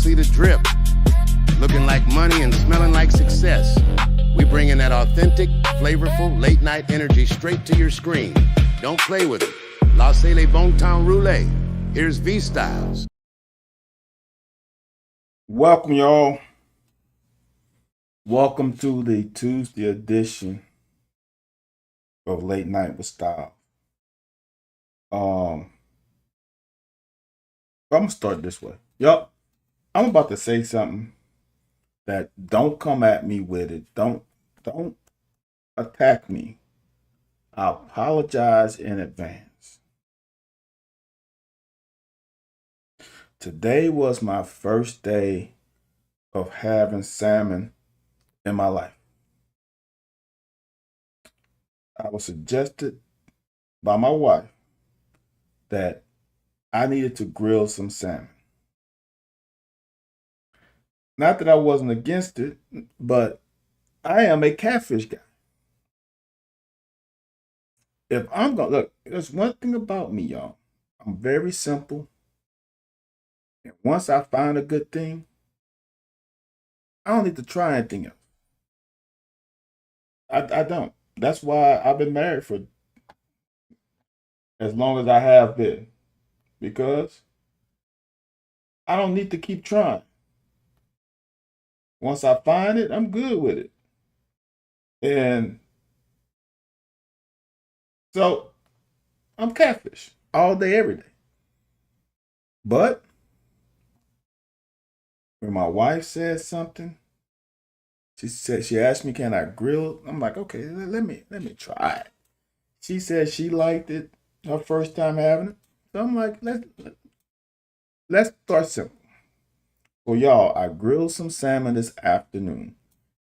freshly to drip, looking like money and smelling like success. We bring in that authentic, flavorful, late night energy straight to your screen. Don't play with it. Laissez les bon temps rouler. Here's V-Styles. Welcome, y'all. Welcome to the Tuesday edition of Late Night with Style. I'm gonna start this way. Yup, I'm about to say something that don't come at me with it. Don't attack me. I apologize in advance. Today was my first day of having salmon in my life. I was suggested by my wife that I needed to grill some salmon. Not that I wasn't against it, but I am a catfish guy. If I'm gonna look, there's one thing about me, y'all. I'm very simple. And once I find a good thing, I don't need to try anything else. I don't. That's why I've been married for as long as I have been. Because I don't need to keep trying. Once I find it, I'm good with it. And so I'm catfish all day, every day. But when my wife said something, she asked me, "Can I grill?" I'm like, "Okay, let me try it." She said she liked it her first time having it, so I'm like, let's start simple. So y'all, I grilled some salmon this afternoon,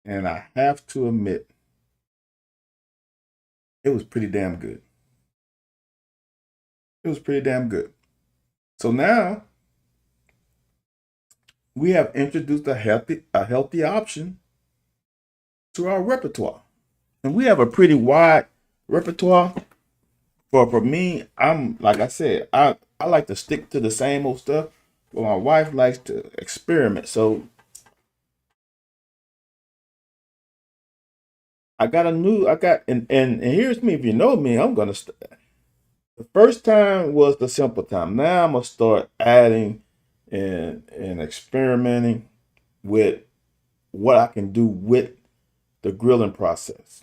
and I have to admit, it was pretty damn good. It was pretty damn good. So now we have introduced a healthy option to our repertoire. And we have a pretty wide repertoire. For me, I'm like I said, I like to stick to the same old stuff, but my wife likes to experiment. So and here's me. If you know me, I'm gonna the first time was the simple time. Now I'm gonna start adding and experimenting with what I can do with the grilling process.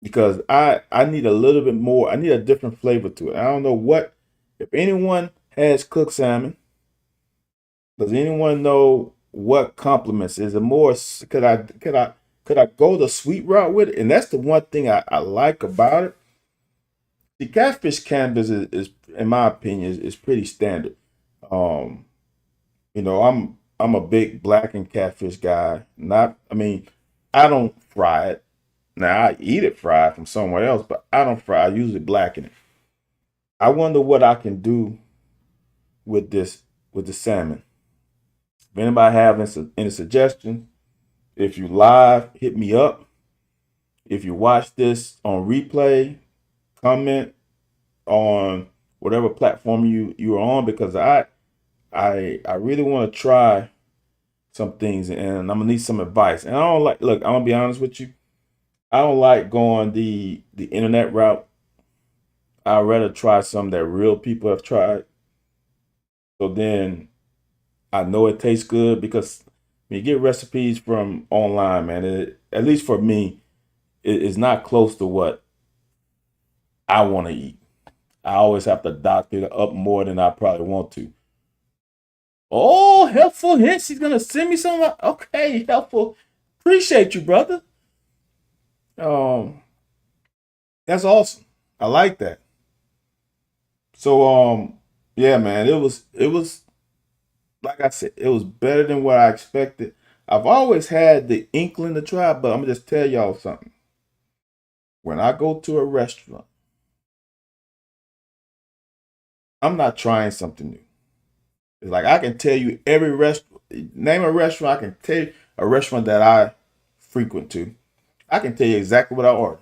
Because I need a little bit more. I need a different flavor to it. I don't know what if anyone has cooked salmon. Does anyone know what compliments? Is it more? Could I go the sweet route with it? And that's the one thing I like about it. The catfish canvas is in my opinion, is pretty standard. Um, I'm a big blackened catfish guy. I don't fry it. Now I eat it fried from somewhere else, but I don't fry. I usually blacken it. I wonder what I can do with this with the salmon. If anybody have any suggestions, if you live, hit me up. If you watch this on replay, comment on whatever platform you are on because I really want to try some things and I'm gonna need some advice. And I don't like look, I'm gonna be honest with you. I don't like going the internet route. I'd rather try some that real people have tried. So then I know it tastes good because when you get recipes from online, man, at least for me, it's not close to what I want to eat. I always have to doctor it up more than I probably want to. Oh, helpful hints. He's gonna send me some. Okay, helpful. Appreciate you, brother. Um, that's awesome. I like that. So yeah, man, it was like I said, it was better than what I expected. I've always had the inkling to try, but I'm gonna just tell y'all something. When I go to a restaurant, I'm not trying something new. It's like I can tell you every restaurant, name a restaurant. I can tell you a restaurant that I frequent to. I can tell you exactly what I order.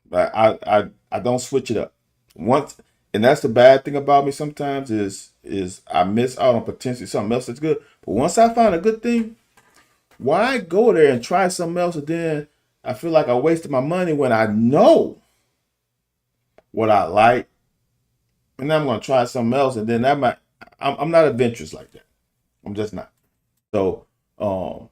But I don't switch it up. Once And that's the bad thing about me sometimes is I miss out on potentially something else that's good. But once I find a good thing, why go there and try something else and then I feel like I wasted my money when I know what I like, and then I'm gonna try something else, and then that might. I'm not adventurous like that. I'm just not. So, um,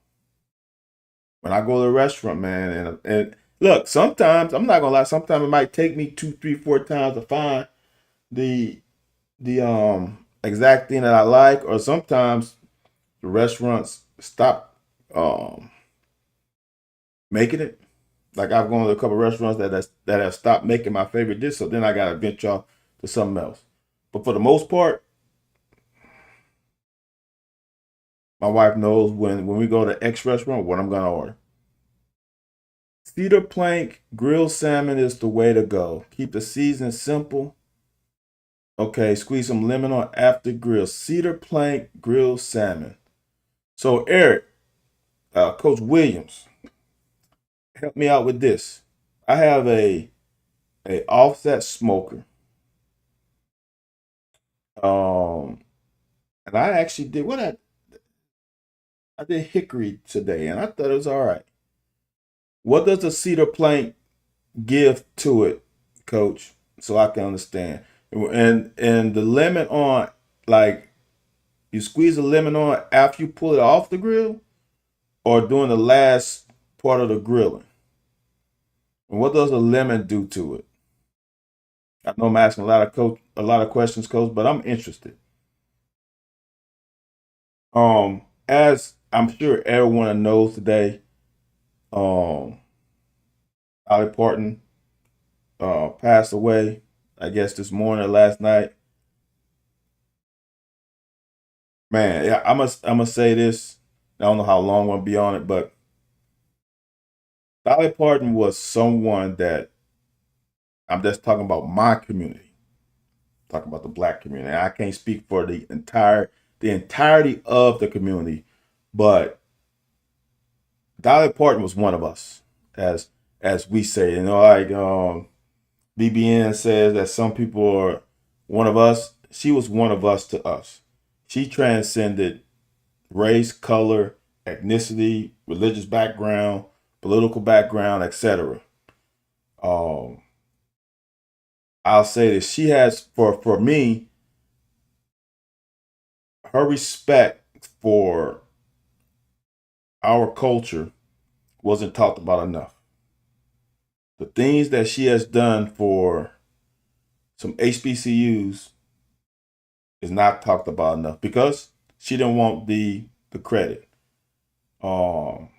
when I go to a restaurant, man, and look, sometimes I'm not gonna lie. Sometimes it might take me 2, 3, 4 times to find the exact thing that I like, or sometimes the restaurants stop making it. Like I've gone to a couple restaurants that have stopped making my favorite dish, so then I gotta venture off to something else. But for the most part, my wife knows when we go to X restaurant what I'm gonna order. Cedar plank grilled salmon is the way to go. Keep the seasoning simple. Okay, squeeze some lemon on after grill. Cedar plank grilled salmon. So Eric, Coach Williams, help me out with this. I have a offset smoker. Um, and I actually did I did hickory today, and I thought it was all right. What does the cedar plank give to it, Coach, so I can understand? And the lemon on, like you squeeze the lemon on after you pull it off the grill, or during the last part of the grilling. And what does the lemon do to it? I know I'm asking a lot of questions, Coach, but I'm interested. As I'm sure everyone knows today, um, Dolly Parton passed away. I guess this morning or last night. Man, yeah, I must say this. I don't know how long I'm gonna be on it, but Dolly Parton was someone that I'm just talking about my community, talking about the black community. I can't speak for the entirety of the community, but Dolly Parton was one of us, as we say. Like BBN says that some people are one of us. She was one of us to us. She transcended race, color, ethnicity, religious background, political background, etc. Um, I'll say this: she has, for me, her respect for our culture wasn't talked about enough. The things that she has done for some HBCUs is not talked about enough because she didn't want the credit. Um,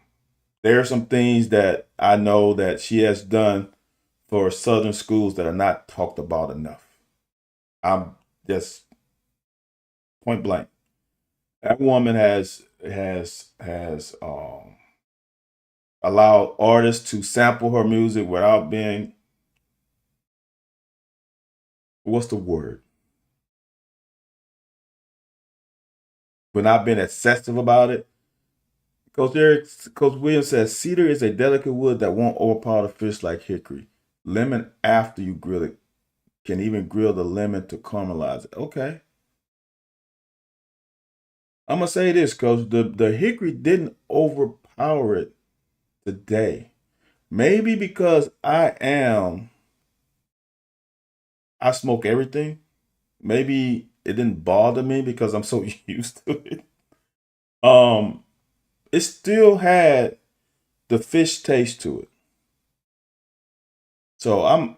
there are some things that I know that she has done for Southern schools that are not talked about enough. I'm just point blank. That woman has allowed artists to sample her music without being, what's the word? But not being excessive about it. Coach Williams says cedar is a delicate wood that won't overpower the fish like hickory. Lemon after you grill it can even grill the lemon to caramelize it. Okay. I'm gonna say this, Coach. The hickory didn't overpower it today. Maybe because I smoke everything. Maybe it didn't bother me because I'm so used to it. Um, it still had the fish taste to it. So I'm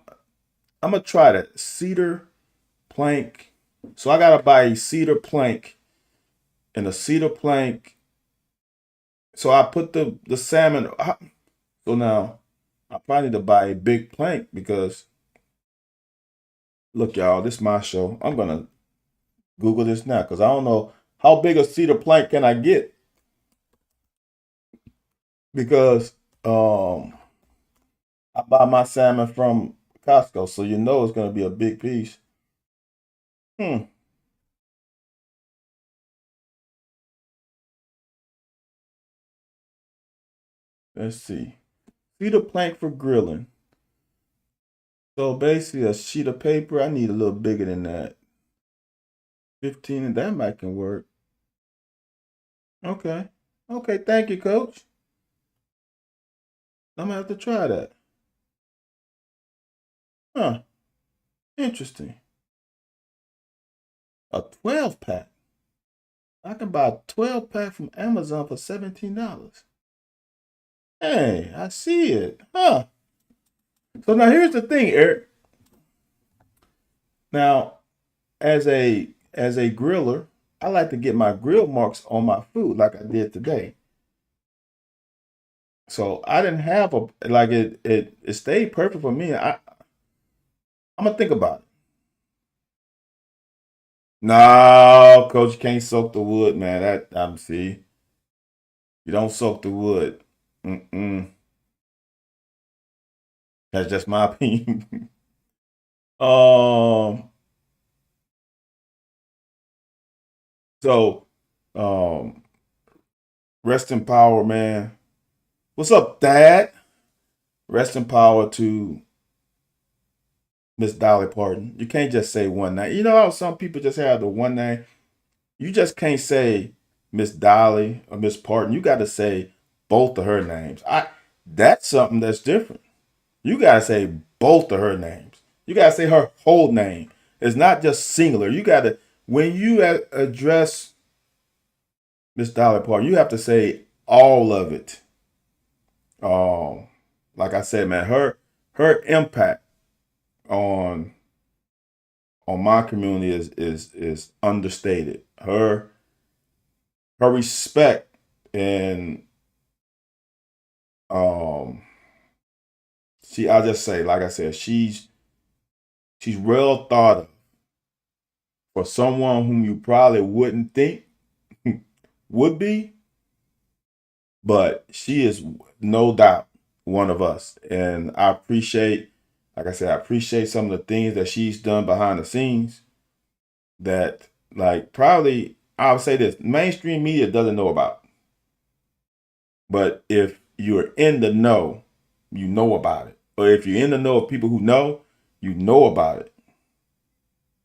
gonna try that cedar plank. So I gotta buy a cedar plank and a cedar plank. So I put the salmon. So now I probably need to buy a big plank because look, y'all, this is my show. I'm gonna Google this now because I don't know how big a cedar plank can I get because I buy my salmon from Costco, so you know it's gonna be a big piece. Hmm. Let's see. Cedar plank for grilling. So basically a sheet of paper, I need a little bigger than that. 15, and that might can work. Okay. Okay, thank you, coach. I'm gonna have to try that. Huh. Interesting. A 12 pack. I can buy a 12 pack from Amazon for $17. Hey, I see it. Huh. So now here's the thing, Eric. Now, as a griller, I like to get my grill marks on my food like I did today. So I didn't have a like it stayed perfect for me. I'm gonna think about it. No, coach, you can't soak the wood, man. That I'm see. You don't soak the wood. Mm-mm. That's just my opinion. um so um rest in power, man. What's up, Dad? Rest in power to Miss Dolly Parton. You can't just say one name. You know how some people just have the one name? You just can't say Miss Dolly or Miss Parton. You got to say both of her names. That's something that's different. You got to say both of her names. You got to say her whole name. It's not just singular. You got to when you address Miss Dolly Parton, you have to say all of it. Um, like I said, man, her impact on my community is understated. Her respect and um I'll just say, like I said, she's well thought of for someone whom you probably wouldn't think would be, but she is no doubt one of us. And I appreciate, like I said, I appreciate some of the things that she's done behind the scenes that, like, probably I'll say this: mainstream media doesn't know about. But if you're in the know, you know about it. Or if you're in the know of people who know, you know about it.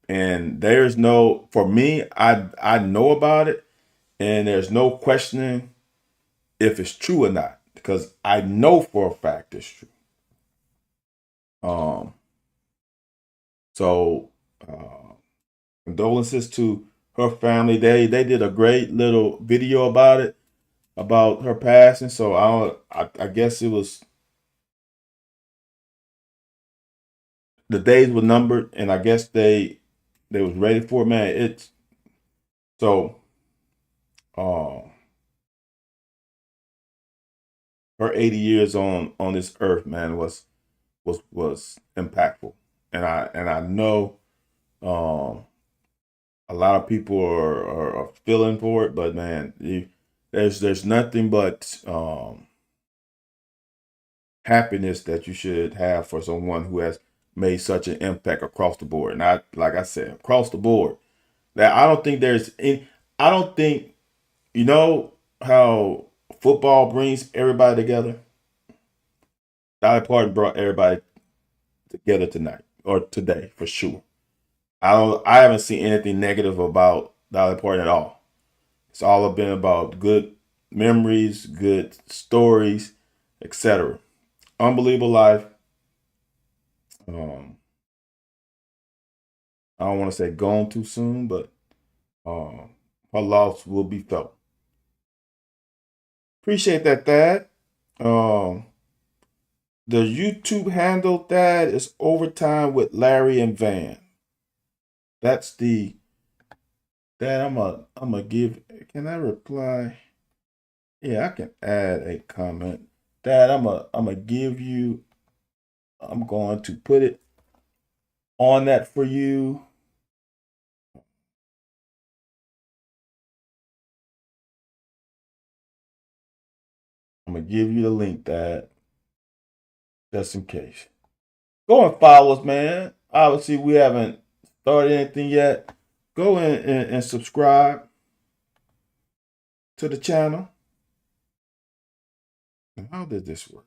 And there's no, for me, I know about it, and there's no questioning if it's true or not because I know for a fact it's true. Um, so condolences to her family. They did a great little video about it, about her passing. So I guess it was the days were numbered, and I guess they was ready for it, man. It's so um her 80 years on this earth, man, was impactful, and I know um a lot of people are feeling for it, but man, there's nothing but happiness that you should have for someone who has made such an impact across the board. And like I said, across the board, that I don't think there's any. I don't think you know how football brings everybody together. Dolly Parton brought everybody together tonight or today for sure. I haven't seen anything negative about Dolly Parton at all. It's all been about good memories, good stories, etc. Unbelievable life. Um, I don't want to say gone too soon, but um, her loss will be felt. Appreciate that, Thad. Um, the YouTube handle that is Overtime with Larry and Van. That's the that I'm a give. Can I reply? Yeah, I can add a comment. That I'm a give you. I'm going to put it on that for you. I'm gonna give you the link that just in case. Go and follow us, man. Obviously, we haven't started anything yet. Go in and subscribe to the channel. And how did this work?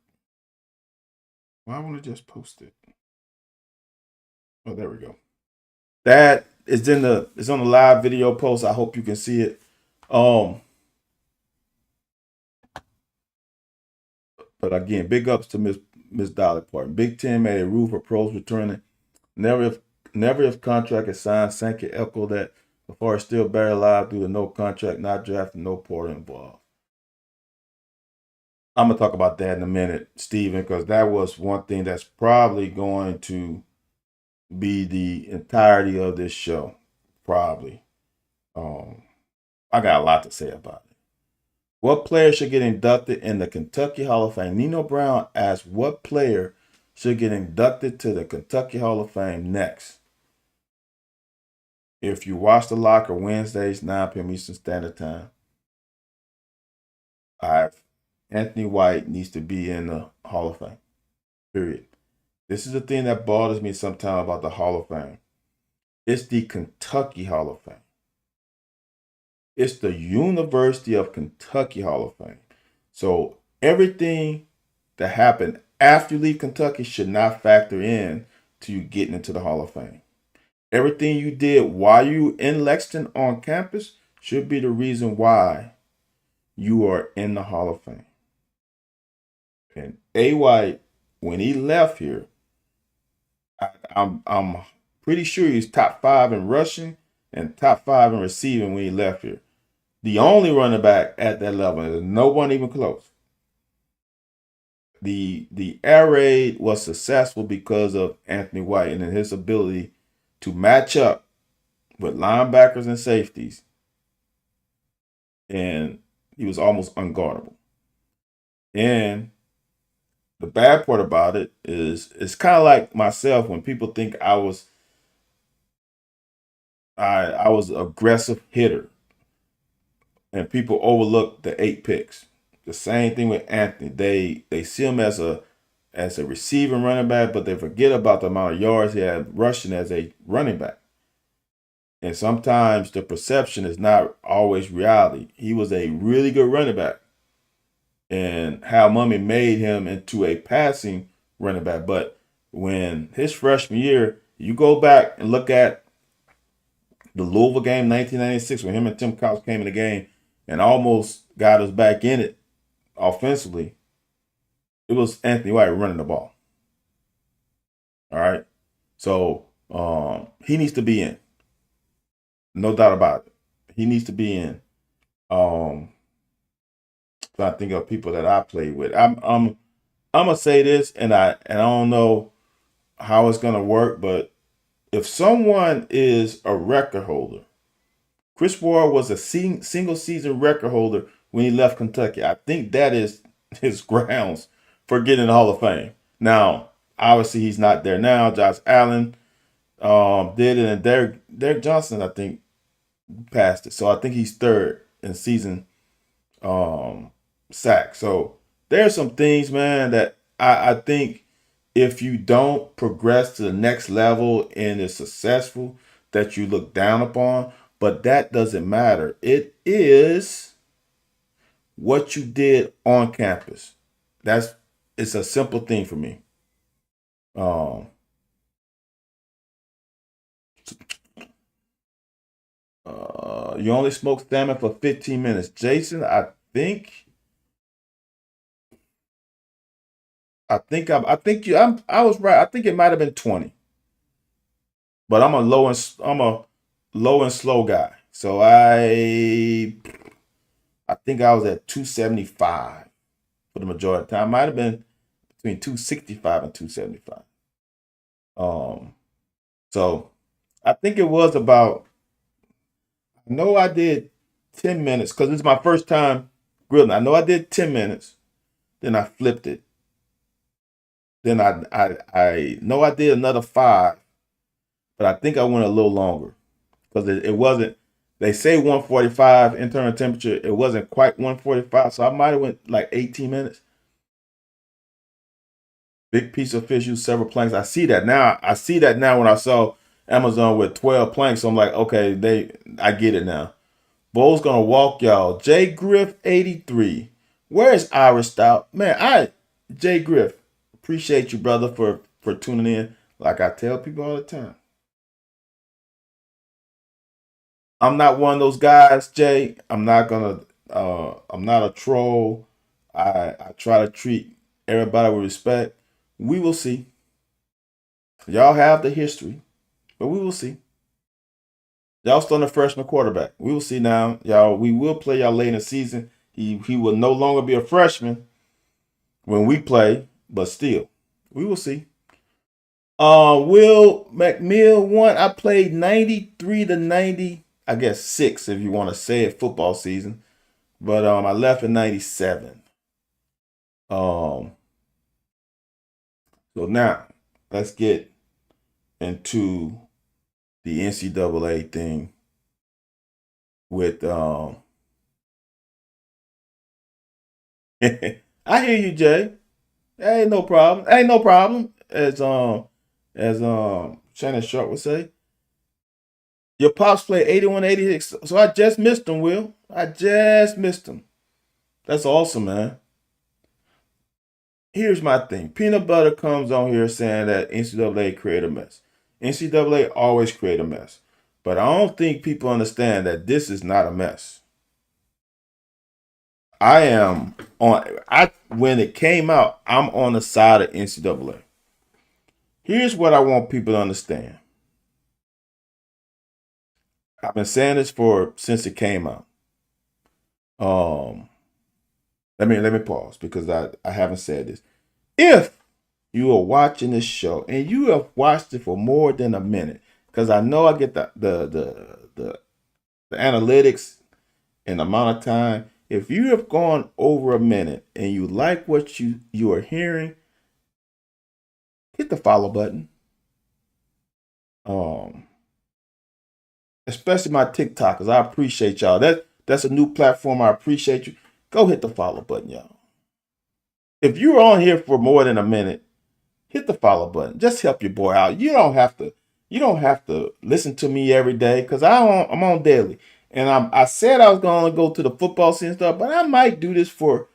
Why won't it just post it? Oh, there we go. That is on the live video post. I hope you can see it. But again, big ups to Miss Dolly Parton. Big Ten made a rule for pros returning. Never if contract is signed. Sankey echoed that before it's still buried alive due to no contract, not drafted, no Porter involved. I'm gonna talk about that in a minute, Steven, because that was one thing that's probably going to be the entirety of this show. Probably. I got a lot to say about it. What player should get inducted in the Kentucky Hall of Fame? Nino Brown asked what player should get inducted to the Kentucky Hall of Fame next. If you watch The Locker Wednesdays, 9 p.m. Eastern Standard Time, Anthony White needs to be in the Hall of Fame. Period. This is the thing that bothers me sometimes about the Hall of Fame. It's the Kentucky Hall of Fame. It's the University of Kentucky Hall of Fame. So everything that happened after you leave Kentucky should not factor in to you getting into the Hall of Fame. Everything you did while you in Lexington on campus should be the reason why you are in the Hall of Fame. And A. White, when he left here, I'm pretty sure he's top 5 in rushing and top 5 in receiving when he left here. The only running back at that level, there's no one even close. The air raid was successful because of Anthony White and his ability to match up with linebackers and safeties. And he was almost unguardable. And the bad part about it is it's kind of like myself when people think I was an aggressive hitter. And people overlook the 8 picks. The same thing with Anthony. They see him as a receiving running back, but they forget about the amount of yards he had rushing as a running back. And sometimes the perception is not always reality. He was a really good running back. And Hal Mumme made him into a passing running back. But when his freshman year, you go back and look at the Louisville game 1996 when him and Tim Couch came in the game and almost got us back in it offensively, it was Anthony White running the ball. All right. So he needs to be in. No doubt about it. He needs to be in. Trying to think of people that I played with. I'm gonna say this, and I don't know how it's gonna work, but if someone is a record holder, Chris Ward was a single season record holder when he left Kentucky. I think that is his grounds for getting in the Hall of Fame. Now, obviously, he's not there now. Josh Allen did it, and Derek Johnson, I think, passed it. So I think he's third in season sack. So there's some things, man, that I think if you don't progress to the next level and is successful, that you look down upon. But that doesn't matter. It is what you did on campus. It's a simple thing for me. You only smoke salmon for 15 minutes. Jason, I think I was right. I think it might have been 20. But I'm a low and slow guy. So I think I was at 275 for the majority of the time. Might have been between 265 and 275. So I think it was about, I know I did 10 minutes because it's my first time grilling. I know I did 10 minutes. Then I flipped it. Then I know I did another 5, but I think I went a little longer because it wasn't, they say 145 internal temperature. It wasn't quite 145, so I might have went like 18 minutes. Big piece of fish, use several planks. I see that now when I saw Amazon with 12 planks. So I'm like, okay, I get it now. Bo's gonna walk y'all. Jay Griff 83. Where's Irish Stout? Man, Jay Griff, appreciate you, brother, for tuning in. Like I tell people all the time, I'm not one of those guys, Jay. I'm not a troll. I try to treat everybody with respect. We will see. Y'all have the history, but we will see. Y'all still a freshman quarterback. We will see now. Y'all, we will play y'all late in the season. He will no longer be a freshman when we play, but still, we will see. Will McMill won. I played 93 to 90, I guess 6 if you want to say it, football season. But I left in 97. Um so now let's get into the NCAA thing with I hear you, Jay. Ain't no problem. Ain't no problem. As Shannon Sharp would say. Your pops played 81, 86. So I just missed him, Will. I just missed him. That's awesome, man. Here's my thing. Peanut Butter comes on here saying that NCAA create a mess. NCAA always create a mess. But I don't think people understand that this is not a mess. I am when it came out, I'm on the side of NCAA. Here's what I want people to understand. I've been saying this since it came out. Um, let me pause because I haven't said this. If you are watching this show and you have watched it for more than a minute, because I know I get the analytics and the amount of time. If you have gone over a minute and you like what you are hearing, hit the follow button. Especially my TikTokers, I appreciate y'all. That's a new platform. I appreciate you. Go hit the follow button, y'all. If you're on here for more than a minute, hit the follow button. Just help your boy out. You don't have to. You don't have to listen to me every day because I'm on daily. And I said I was gonna go to the football season stuff, but I might do this for.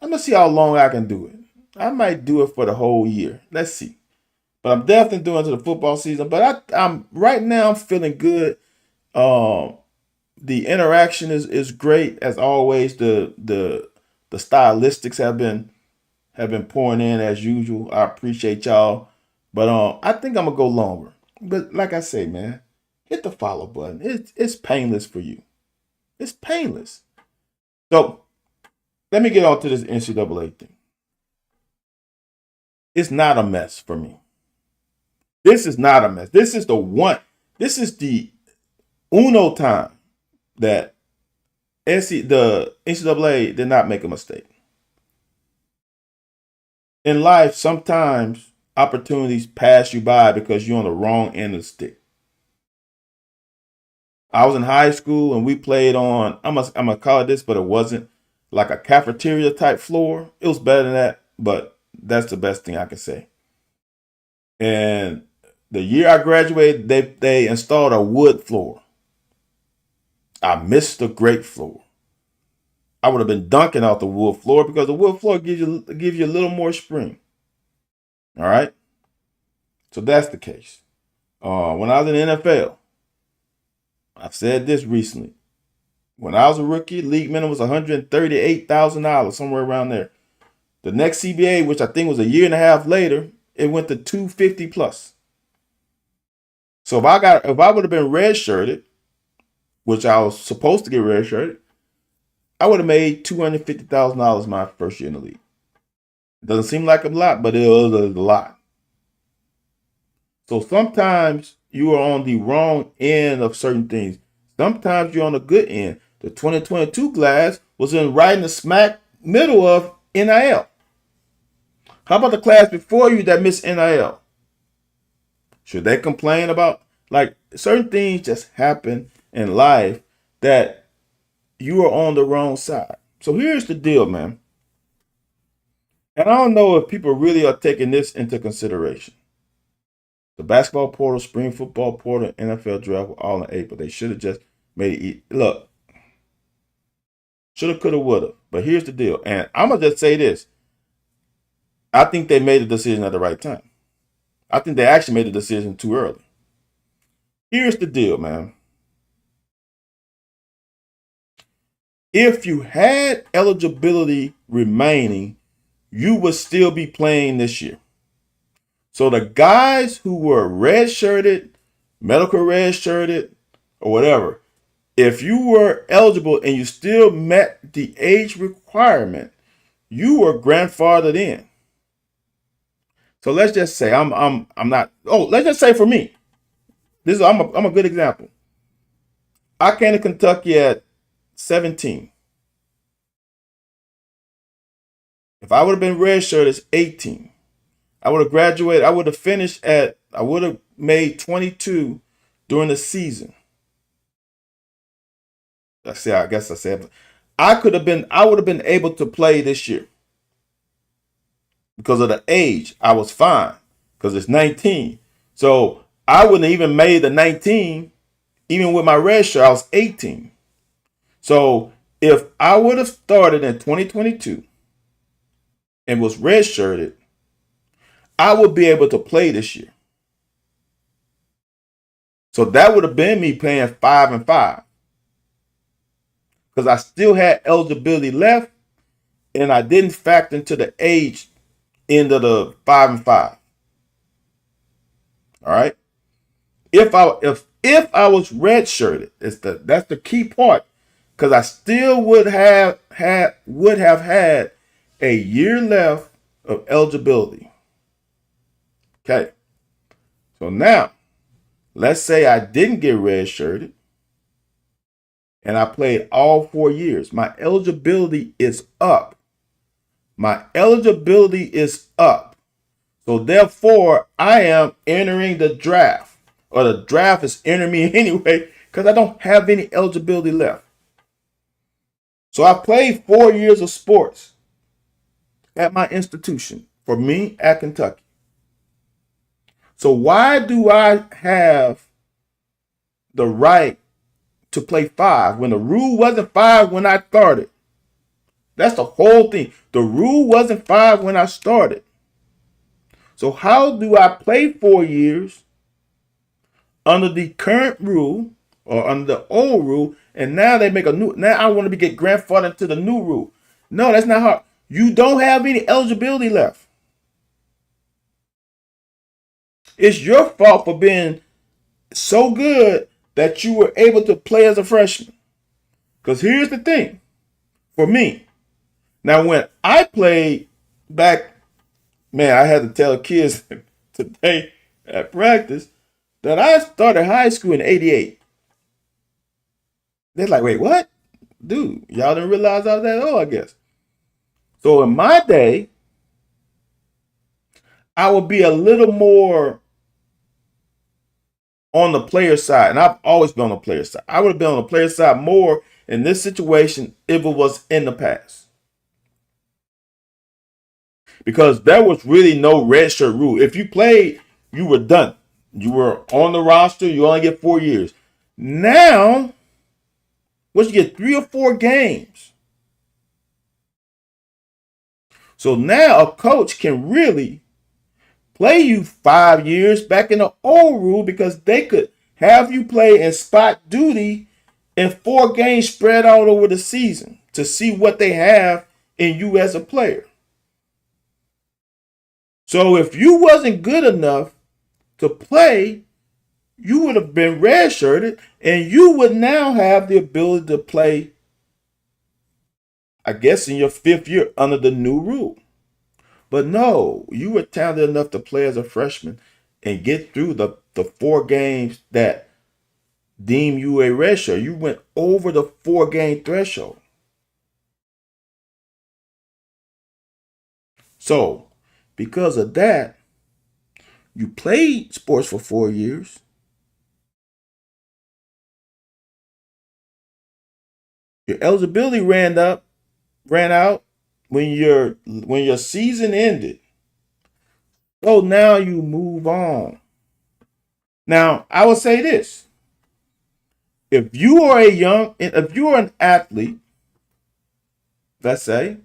I'm gonna see how long I can do it. I might do it for the whole year. Let's see. But I'm definitely doing it to the football season. But I'm right now. I'm feeling good. Um, the interaction is great as always. The stylistics have been pouring in as usual. I appreciate y'all. But I think I'm gonna go longer. But like I say, man, hit the follow button. It's painless for you. It's painless. So let me get on to this NCAA thing. It's not a mess for me. This is not a mess. This is the one. This is the uno time that the NCAA did not make a mistake. In life, sometimes opportunities pass you by because you're on the wrong end of the stick. I was in high school and we played on, I'm gonna call it this, but it wasn't like a cafeteria type floor. It was better than that, but that's the best thing I can say. And the year I graduated, they installed a wood floor. I missed the great floor. I would have been dunking out the wood floor because the wood floor gives you a little more spring. All right. So that's the case. When I was in the NFL, I've said this recently. When I was a rookie, league minimum was $138,000, somewhere around there. The next CBA, which I think was a year and a half later, it went to 250 plus. So if I would have been redshirted, which I was supposed to get redshirted, I would have made $250,000 my first year in the league. Doesn't seem like a lot, but it was a lot. So sometimes you are on the wrong end of certain things. Sometimes you're on the good end. The 2022 class was right in the smack middle of NIL. How about the class before you that missed NIL? Should they complain about like certain things just happen in life that you are on the wrong side? So here's the deal, man. And I don't know if people really are taking this into consideration. The basketball portal, spring football portal, NFL draft were all in April. They should have just made it. Look, shoulda, coulda, woulda. But here's the deal. And I'm going to just say this. I think they made the decision at the right time. I think they actually made the decision too early. Here's the deal, man. If you had eligibility remaining, you would still be playing this year. So the guys who were redshirted, medical redshirted, or whatever, if you were eligible and you still met the age requirement, you were grandfathered in. So let's just say I'm not. Oh, let's just say for me, I'm a good example. I came to Kentucky at 17. If I would have been redshirt as 18, I would have graduated. I would have finished at. I would have made 22 during the season. I guess I said I could have been. I would have been able to play this year because of the age. I was fine because it's 19. So I wouldn't have even made the 19 even with my red shirt. I was 18. So if I would have started in 2022 and was redshirted, I would be able to play this year. So that would have been me playing 5-5 because I still had eligibility left and I didn't factor into the age end of the 5-5. All right. If I was redshirted, that's the key part because I still would have had a year left of eligibility. Okay. So now, let's say I didn't get redshirted and I played all 4 years. My eligibility is up. My eligibility is up. So therefore, I am entering the draft, or the draft is entering me anyway because I don't have any eligibility left. So I played 4 years of sports at my institution for me at Kentucky. So why do I have the right to play 5 when the rule wasn't 5 when I started? That's the whole thing. The rule wasn't 5 when I started. So how do I play 4 years under the current rule or under the old rule, and now they make a new? Now I want to get grandfathered into the new rule. No, that's not how. You don't have any eligibility left. It's your fault for being so good that you were able to play as a freshman. Because here's the thing, for me. Now, when I played back, man, I had to tell kids today at practice that I started high school in '88. They're like, wait, what? Dude, y'all didn't realize I was that old, I guess. So in my day, I would be a little more on the player side. And I've always been on the player side. I would have been on the player side more in this situation if it was in the past. Because there was really no redshirt rule. If you played, you were done. You were on the roster. You only get 4 years. Now, once you get 3 or 4 games. So now a coach can really play you 5 years back in the old rule because they could have you play in spot duty in 4 games spread out over the season to see what they have in you as a player. So if you wasn't good enough to play, you would have been redshirted and you would now have the ability to play, I guess, in your 5th year under the new rule. But no, you were talented enough to play as a freshman and get through the 4 games that deem you a redshirt. You went over the 4-game threshold. So, because of that, you played sports for 4 years. Your eligibility ran out when your season ended. So now you move on. Now, I will say this. If you are an athlete, let's say,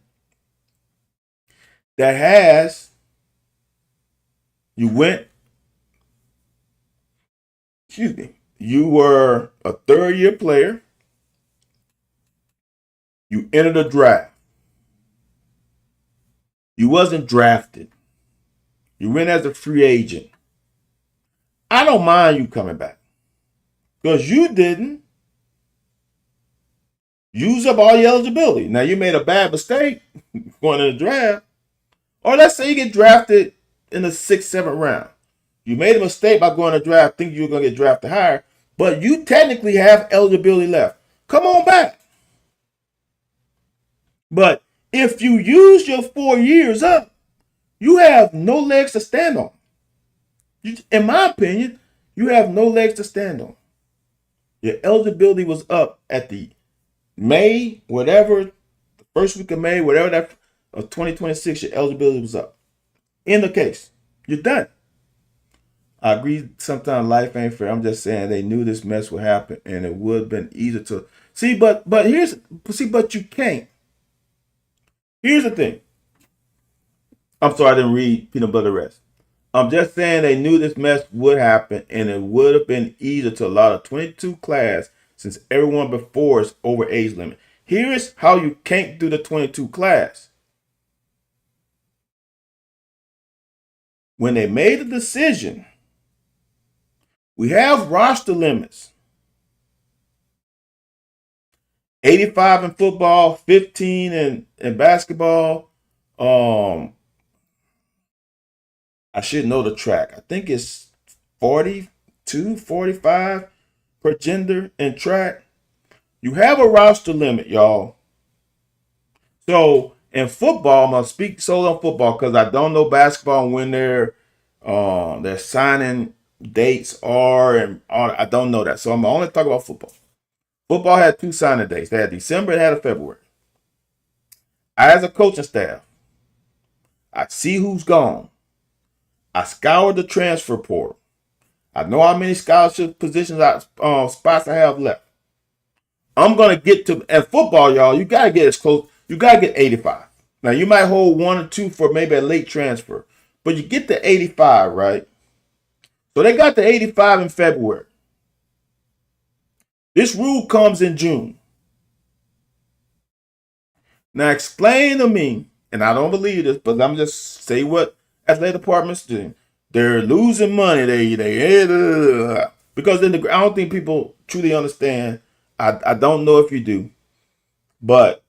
that you went excuse me, you were a third-year player. You entered a draft. You wasn't drafted. You went as a free agent. I don't mind you coming back because you didn't use up all your eligibility. Now you made a bad mistake going in the draft, or let's say you get drafted in the sixth, seventh round. You made a mistake by going to draft, thinking you were going to get drafted higher, but you technically have eligibility left. Come on back. But if you use your 4 years up, you have no legs to stand on. In my opinion, you have no legs to stand on. Your eligibility was up at the May, whatever, the first week of May, whatever that of 2026, your eligibility was up. In the case, you're done. I agree. Sometimes life ain't fair. I'm just saying they knew this mess would happen, and it would have been easier to see. But you can't. Here's the thing. I'm sorry I didn't read Peanut Butter Rest. I'm just saying they knew this mess would happen, and it would have been easier to allow the 22 class since everyone before is over age limit. Here's how you can't do the 22 class. When they made the decision, we have roster limits. 85 in football, 15 in basketball. I should know the track. I think it's 42, 45 per gender in track. You have a roster limit, y'all. So in football, I'm gonna speak solely on football because I don't know basketball and when their signing dates are, and all, I don't know that. So I'm only talking about football. Football had 2 signing dates. They had December and had a February. I, as a coaching staff, I see who's gone. I scoured the transfer portal. I know how many scholarship positions spots I have left. I'm gonna get to at football, y'all. You gotta get as close. You gotta get 85. Now you might hold 1 or 2 for maybe a late transfer, but you get to 85, right? So they got to 85 in February. This rule comes in June. Now explain to me, and I don't believe this, but I'm just say what athletic departments do. They're losing money. Because I don't think people truly understand. I don't know if you do, but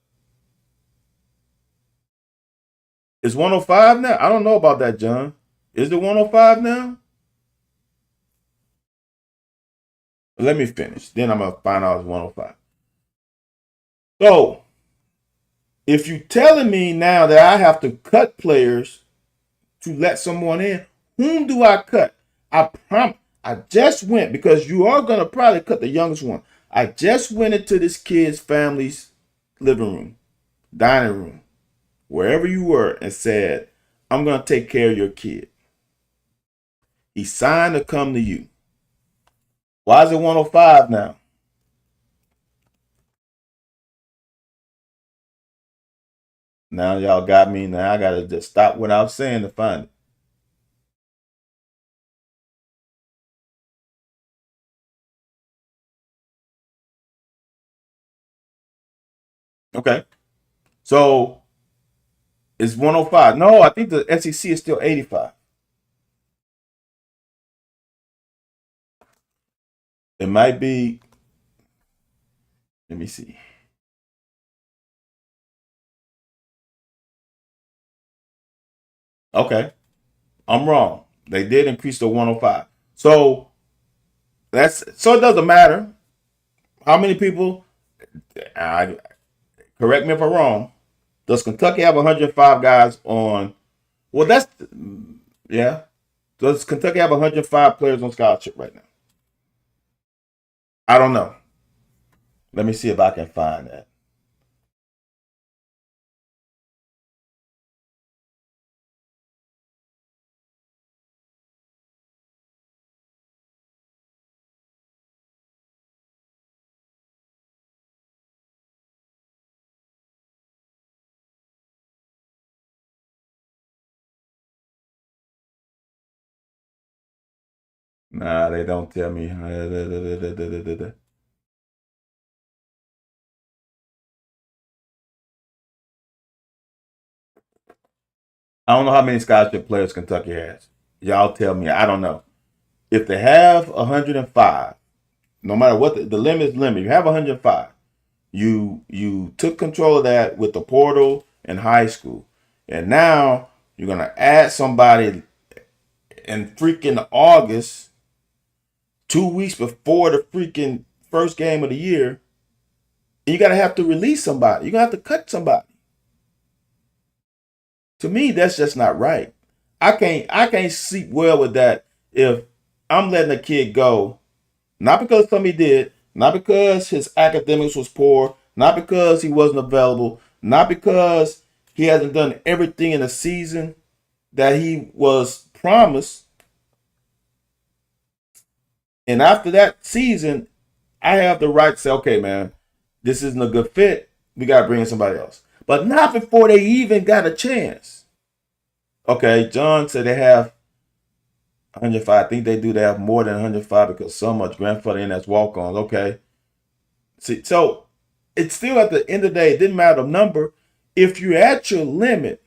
it's 105 now. I don't know about that, John. Is it 105 now? Let me finish. Then I'm gonna find out it's 105. So if you're telling me now that I have to cut players to let someone in, whom do I cut? I just went because you are gonna probably cut the youngest one. I just went into this kid's family's living room, dining room, wherever you were, and said, I'm gonna take care of your kid. He signed to come to you. Why is it 105 now? Now y'all got me. Now I gotta just stop what I was saying to find it. Okay. So it's 105. No, I think the SEC is still 85. It might be. Let me see. Okay. I'm wrong. They did increase to 105. So it doesn't matter how many people. I, correct me if I'm wrong. Does Kentucky have 105 guys on? Well, that's yeah. Does Kentucky have 105 players on scholarship right now? I don't know. Let me see if I can find that. Nah, they don't tell me. I don't know how many scholarship players Kentucky has. Y'all tell me. I don't know. If they have 105, no matter what the limit is limit, you have 105. You took control of that with the portal in high school, and now you're gonna add somebody in freaking August, 2 weeks before the freaking first game of the year. And you gotta have to release somebody. You're gonna have to cut somebody. To me, that's just not right. I can't sleep well with that if I'm letting a kid go, not because somebody did, not because his academics was poor, not because he wasn't available, not because he hasn't done everything in the season that he was promised. And after that season, I have the right to say, okay, man, this isn't a good fit. We got to bring in somebody else. But not before they even got a chance. Okay, John said they have 105. I think they do. They have more than 105 because so much grandfather in as walk-ons. Okay. See, so it's still at the end of the day, it didn't matter the number. If you're at your limit,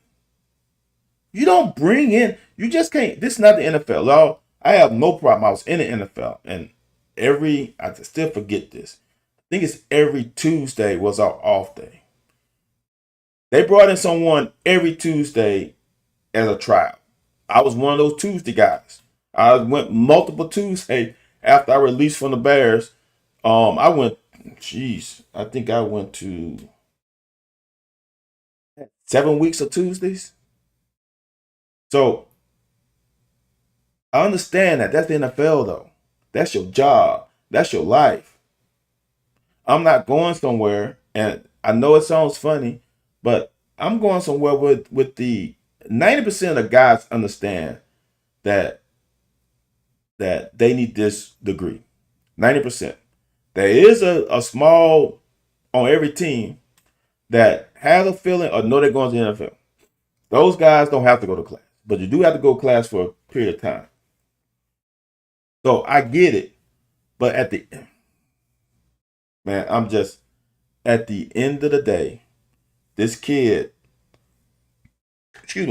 you don't bring in, you just can't. This is not the NFL. Y'all, I have no problem. I was in the NFL, and I still forget this. I think it's every Tuesday was our off day. They brought in someone every Tuesday as a trial. I was one of those Tuesday guys. I went multiple Tuesday after I released from the Bears. I went, I think I went to 7 weeks of Tuesdays. So I understand that. That's the NFL, though. That's your job. That's your life. I'm not going somewhere, and I know it sounds funny, but I'm going somewhere with the 90% of the guys understand that they need this degree. 90%. There is a small on every team that has a feeling or know they're going to the NFL. Those guys don't have to go to class, but you do have to go to class for a period of time. So I get it, but I'm just at the end of the day, this kid,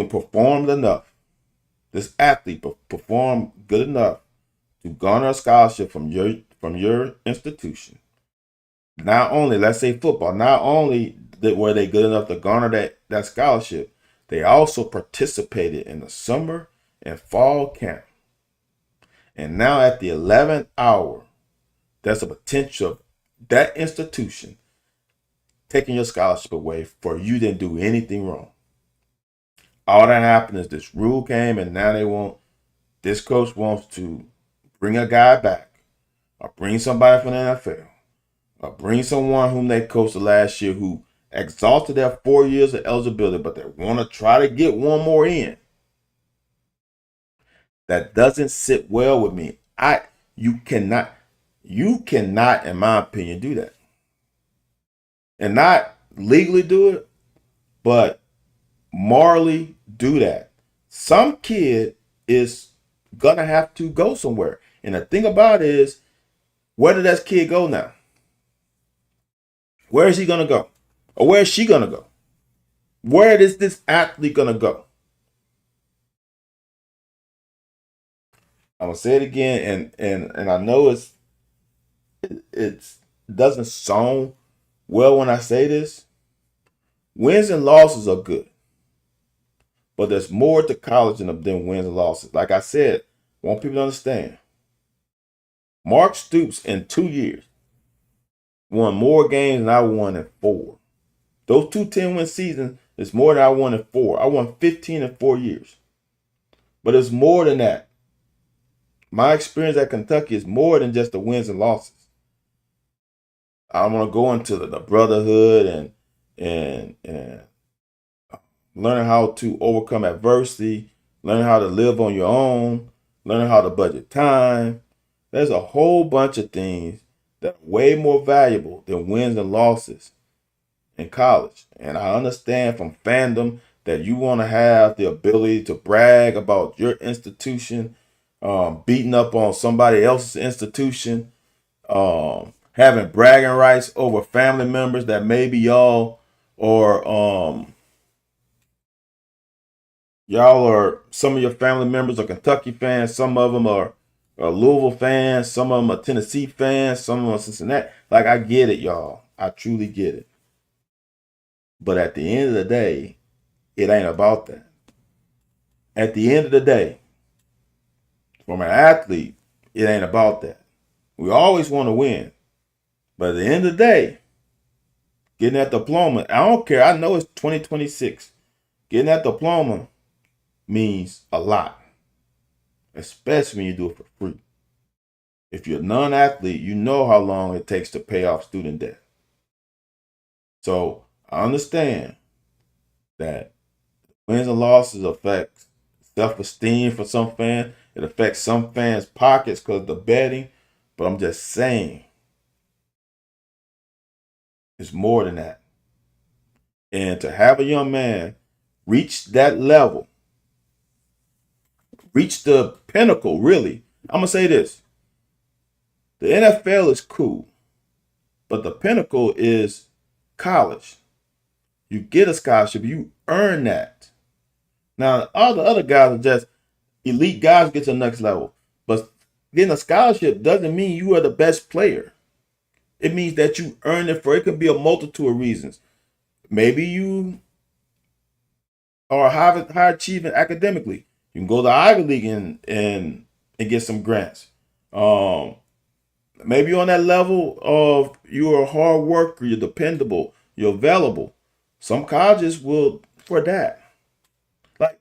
performed enough. This athlete performed good enough to garner a scholarship from your institution. Not only, let's say football, not only were they good enough to garner that scholarship, they also participated in the summer and fall camp. And now at the 11th hour, there's a potential of that institution taking your scholarship away for you didn't do anything wrong. All that happened is this rule came, and now this coach wants to bring a guy back or bring somebody from the NFL or bring someone whom they coached last year who exhausted their 4 years of eligibility, but they want to try to get one more in. That doesn't sit well with me. You cannot, in my opinion, do that. And not legally do it, but morally do that. Some kid is gonna have to go somewhere. And the thing about it is, where did that kid go now? Where is he gonna go? Or where is she gonna go? Where is this athlete gonna go? I'm gonna say it again, and I know it doesn't sound well when I say this. Wins and losses are good, but there's more to college than wins and losses. Like I said, I want people to understand. Mark Stoops in 2 years won more games than I won in 4. Those 2 10-win seasons is more than I won in 4. I won 15 in 4 years. But it's more than that. My experience at Kentucky is more than just the wins and losses. I want to go into the brotherhood and learning how to overcome adversity, learning how to live on your own, learning how to budget time. There's a whole bunch of things that are way more valuable than wins and losses in college. And I understand from fandom that you want to have the ability to brag about your institution beating up on somebody else's institution, having bragging rights over family members that maybe y'all are some of your family members are Kentucky fans, some of them are Louisville fans, some of them are Tennessee fans, some of them are Cincinnati. Like, I get it, y'all. I truly get it. But at the end of the day, it ain't about that. At the end of the day, from an athlete, it ain't about that. We always want to win. But at the end of the day, getting that diploma, I don't care. I know it's 2026. Getting that diploma means a lot, especially when you do it for free. If you're a non-athlete, you know how long it takes to pay off student debt. So I understand that wins and losses affect self-esteem for some fans. It affects some fans' pockets because of the betting. But I'm just saying, it's more than that. And to have a young man reach that level, reach the pinnacle, really. I'm going to say this. The NFL is cool, but the pinnacle is college. You get a scholarship, you earn that. Now, all the other guys are just elite guys get to the next level. But getting a scholarship doesn't mean you are the best player. It means that you earned it for, it could be a multitude of reasons. Maybe you are high achieving academically. You can go to Ivy League and get some grants. Maybe you're on that level of you're a hard worker, you're dependable, you're available. Some colleges will for that. Like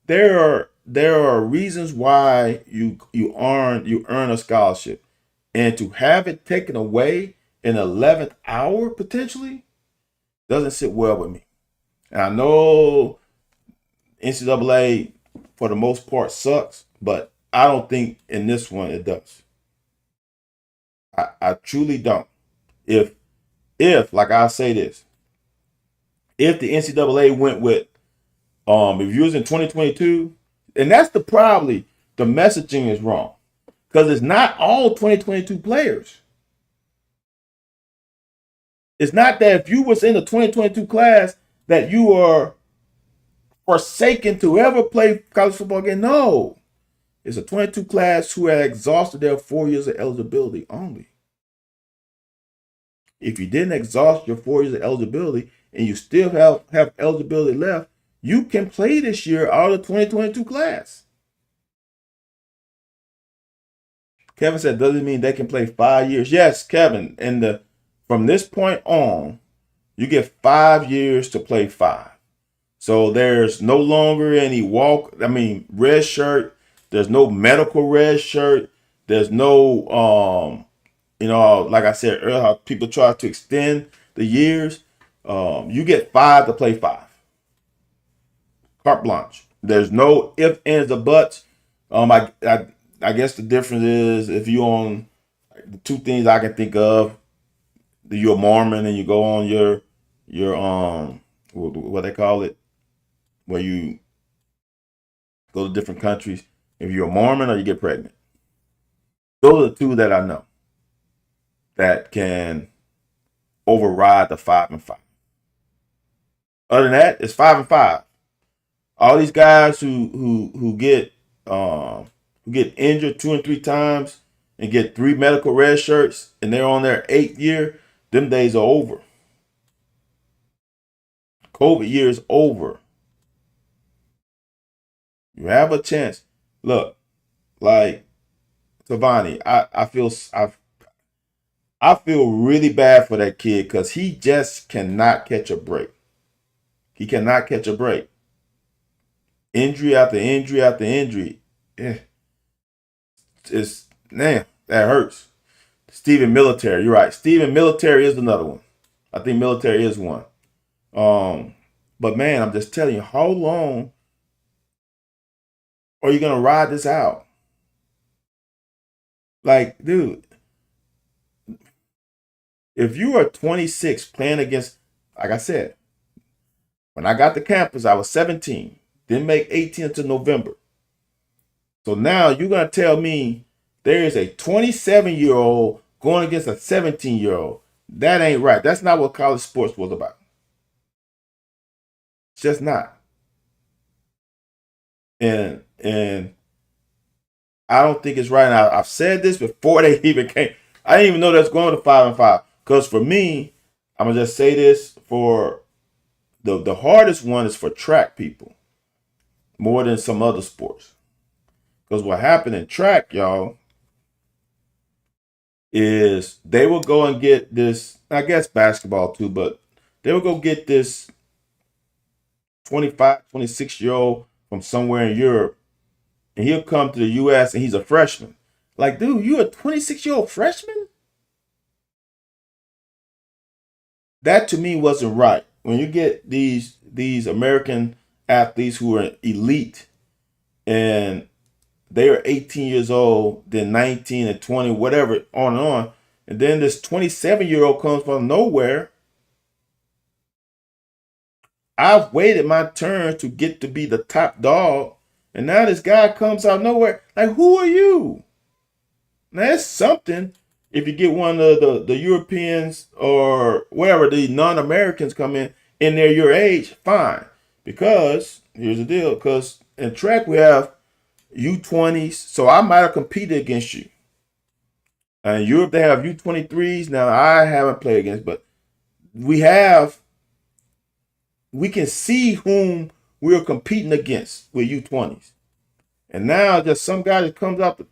there are reasons why you earn a scholarship, and to have it taken away in 11th hour potentially doesn't sit well with me. And I know NCAA for the most part sucks, but I don't think in this one it does. I truly don't. If like I say this, if the NCAA went with if you was in 2022, and that's probably the messaging is wrong. Because it's not all 2022 players. It's not that if you was in the 2022 class that you are forsaken to ever play college football again. No. It's a 22 class who had exhausted their 4 years of eligibility only. If you didn't exhaust your 4 years of eligibility and you still have eligibility left, you can play this year out of the 2022 class. Kevin said, doesn't mean they can play 5 years. Yes, Kevin, and from this point on, you get 5 years to play 5. So there's no longer any red shirt. There's no medical red shirt. There's no, like I said earlier, how people try to extend the years. You get 5 to play 5. Carte blanche. There's no ifs, ands, or buts. I guess the difference is if you on the two things I can think of, you're a Mormon and you go on your what they call it, where you go to different countries. If you're a Mormon or you get pregnant. Those are the two that I know that can override the 5 and 5. Other than that, it's 5 and 5. All these guys who get injured 2 and 3 times and get 3 medical red shirts and they're on their 8th year, them days are over. COVID year is over. You have a chance. Look, like Tavani, I feel really bad for that kid because he just cannot catch a break. He cannot catch a break. Injury after injury after injury. That hurts. Stephen Military, you're right. Stephen Military is another one. I think Military is one. But man, I'm just telling you, how long are you gonna ride this out? Like, dude, if you are 26 playing against, like I said, when I got to campus, I was 17. Didn't make 18 until November. So now you're gonna tell me there is a 27-year-old going against a 17-year-old. That ain't right. That's not what college sports was about. It's just not. And I don't think it's right. And I've said this before they even came. I didn't even know that's going to 5-5. Because for me, I'm gonna just say this for the hardest one is for track people more than some other sports. Because what happened in track, y'all, is they will go and get this, I guess basketball too, but they will go get this 25, 26-year-old from somewhere in Europe, and he'll come to the US and he's a freshman. Like, dude, you a 26-year-old freshman? That to me wasn't right. When you get these American athletes who are elite and they are 18 years old, then 19 and 20, whatever, on and on. And then this 27-year-old comes from nowhere. I've waited my turn to get to be the top dog. And now this guy comes out of nowhere. Like, who are you? Now, it's something if you get one of the Europeans or wherever the non-Americans come in they're your age, fine. Because, here's the deal, because in track we have U20s, so I might have competed against you. In Europe, they have U23s. Now, I haven't played against, but we can see whom we're competing against with U20s. And now, just some guy that comes up,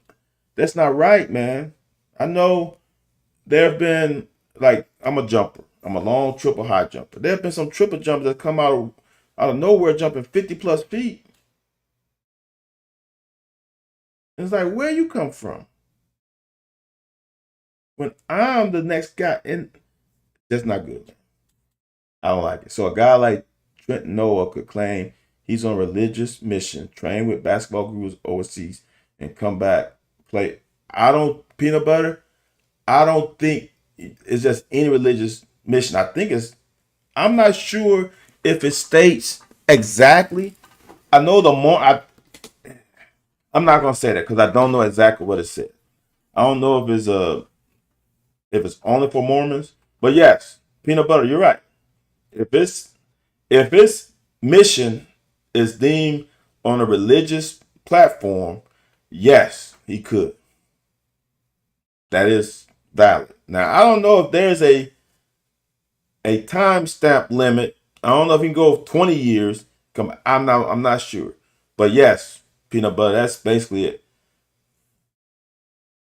that's not right, man. I know there have been, like, I'm a jumper. I'm a long triple high jumper. There have been some triple jumpers that come out of nowhere jumping 50 plus feet. It's like, where you come from? When I'm the next guy, and that's not good. I don't like it. So a guy like Trent Noah could claim he's on a religious mission, train with basketball gurus overseas, and come back, play. Peanut butter, I don't think it's just any religious mission. I'm not sure if it states exactly. I know I'm not gonna say that because I don't know exactly what it said. I don't know if it's only for Mormons, but yes, peanut butter, you're right. If its mission is deemed on a religious platform, yes, he could. That is valid. Now I don't know if there's a timestamp limit. I don't know if you can go 20 years. I'm not sure. But yes, peanut butter, that's basically it.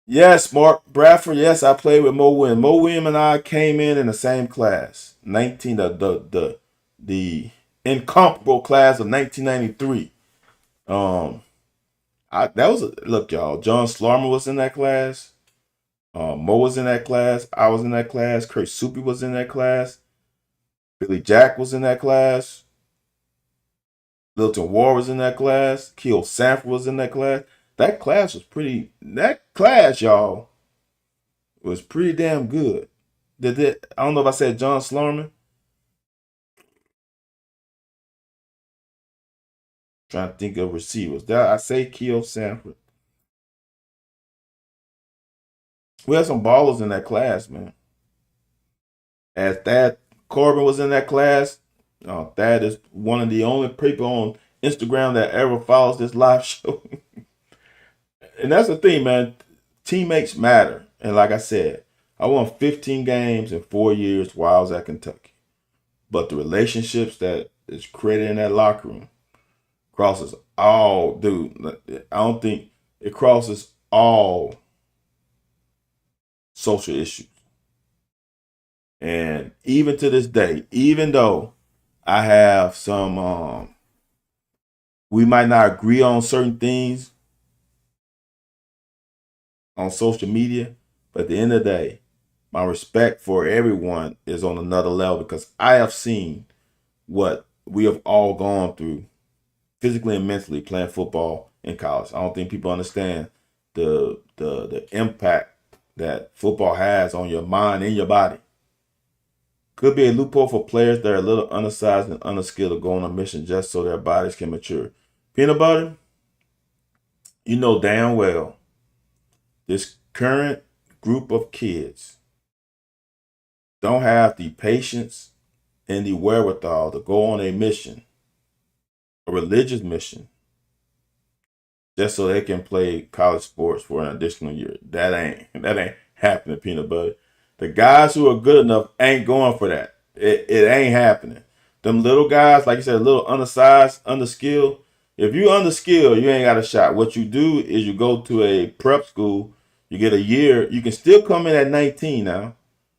Yes, Mark Bradford. Yes, I played with Mo Williams. Mo Williams and I came in the same class. 19 the incomparable class of 1993. That was look, y'all. John Slarmer was in that class. Mo was in that class. I was in that class. Kurt Soupy was in that class. Billy Jack was in that class. Lilton Ward was in that class. Keel Sanford was in that class. That class, y'all, was pretty damn good. I don't know if I said John Slarman. Trying to think of receivers. Did I say Keel Sanford? We had some ballers in that class, man. As Thad Corbin was in that class, Thad is one of the only people on Instagram that ever follows this live show. And that's the thing, man. Teammates matter. And like I said, I won 15 games in 4 years while I was at Kentucky. But the relationships that is created in that locker room crosses all, dude. I don't think it crosses all social issues. And even to this day, even though I have some, we might not agree on certain things on social media, but at the end of the day, my respect for everyone is on another level because I have seen what we have all gone through physically and mentally playing football in college. I don't think people understand the impact that football has on your mind and your body. Could be a loophole for players that are a little undersized and unskilled to go on a mission just so their bodies can mature. Peanut butter, You know damn well this current group of kids don't have the patience and the wherewithal to go on a mission, a religious mission, just so they can play college sports for an additional year. That ain't happening, peanut butter. The guys who are good enough ain't going for that. It ain't happening. Them little guys, like you said, a little undersized, underskilled. If you underskilled, you ain't got a shot. What you do is you go to a prep school, you get a year, you can still come in at 19 now.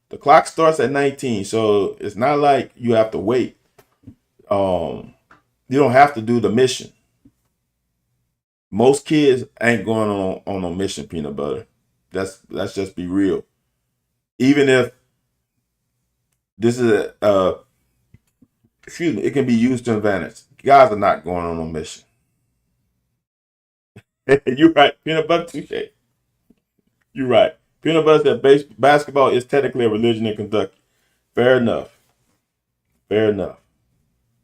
The clock starts at 19, so it's not like you have to wait. You don't have to do the mission. Most kids ain't going on a mission, peanut butter. Let's just be real. Even if this is excuse me, it can be used to advantage. Guys are not going on a mission. You're right, peanut butter. Touche. You're right. Peanut butter said basketball is technically a religion in Kentucky. Fair enough. Fair enough.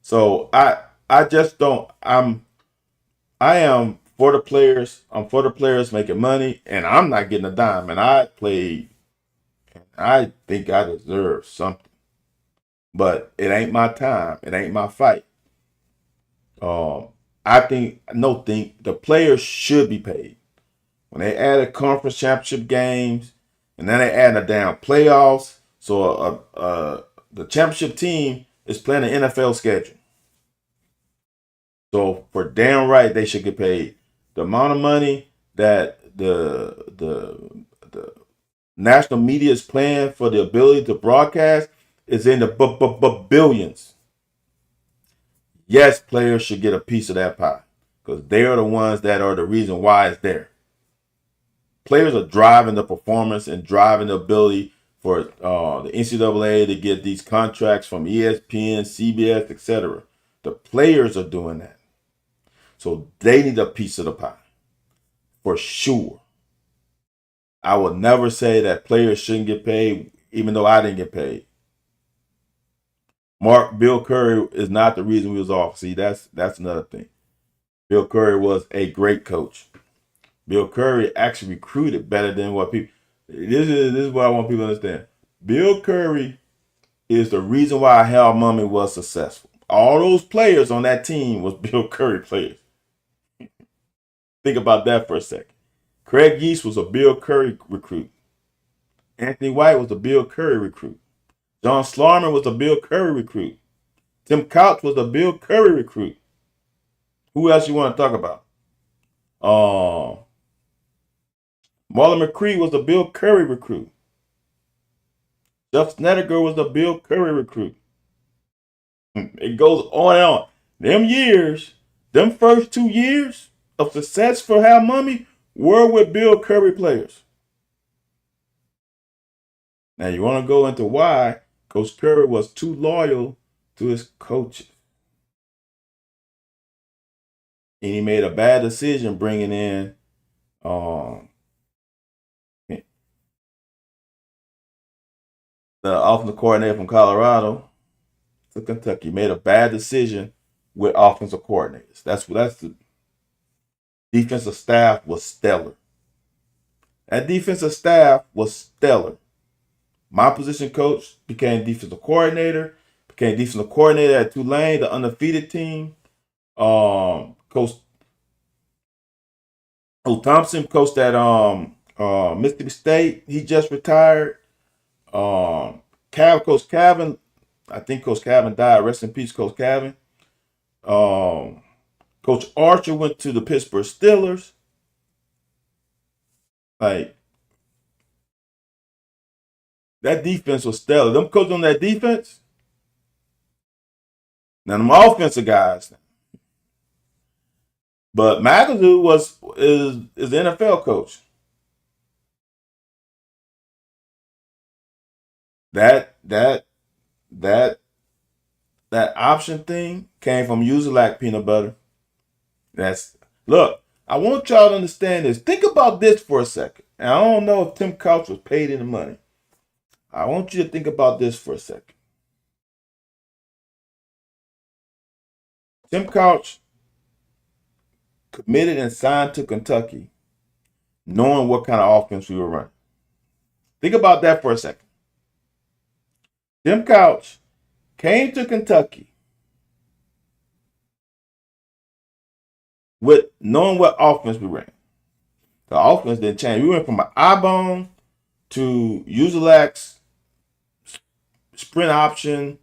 So I just don't. I am for the players. I'm for the players making money, and I'm not getting a dime. And I played. I think I deserve something, but it ain't my time. It ain't my fight. Um, I think no think the players should be paid when they added conference championship games, and then they add a damn playoffs. So the championship team is playing an NFL schedule. So for damn right, they should get paid the amount of money that the national media is playing for the ability to broadcast is in the billions. Yes, players should get a piece of that pie because they are the ones that are the reason why it's there. Players are driving the performance and driving the ability for the NCAA to get these contracts from ESPN, CBS, etc. The players are doing that. So they need a piece of the pie for sure. I would never say that players shouldn't get paid, even though I didn't get paid. Bill Curry is not the reason we was off. See, that's another thing. Bill Curry was a great coach. Bill Curry actually recruited better than what people. This is what I want people to understand. Bill Curry is the reason why Hal Mummy was successful. All those players on that team was Bill Curry players. Think about that for a second. Craig Yeast was a Bill Curry recruit. Anthony White was a Bill Curry recruit. John Slarman was a Bill Curry recruit. Tim Couch was a Bill Curry recruit. Who else you want to talk about? Marlon McCree was a Bill Curry recruit. Jeff Snedeker was a Bill Curry recruit. It goes on and on. Them years, them first 2 years of success for Hal Mummy were with Bill Curry players. Now you want to go into why Coach Curry was too loyal to his coaches. And he made a bad decision bringing in the offensive coordinator from Colorado to Kentucky. Made a bad decision with offensive coordinators. That's the defensive staff was stellar. That defensive staff was stellar. My position coach became defensive coordinator. Became defensive coordinator at Tulane, the undefeated team. Coach Thompson coached at Mississippi State. He just retired. Coach Calvin, I think Coach Calvin died. Rest in peace, Coach Calvin. Coach Archer went to the Pittsburgh Steelers. Like, that defense was stellar. Them coaches on that defense. Now them offensive guys. But McAdoo is the NFL coach. That option thing came from Usilac peanut butter. Look, I want y'all to understand this. Think about this for a second. And I don't know if Tim Couch was paid any money. I want you to think about this for a second. Tim Couch committed and signed to Kentucky, knowing what kind of offense we were running. Think about that for a second. Tim Couch came to Kentucky with knowing what offense we ran. The offense didn't change. We went from an I-bone to Usilax sprint option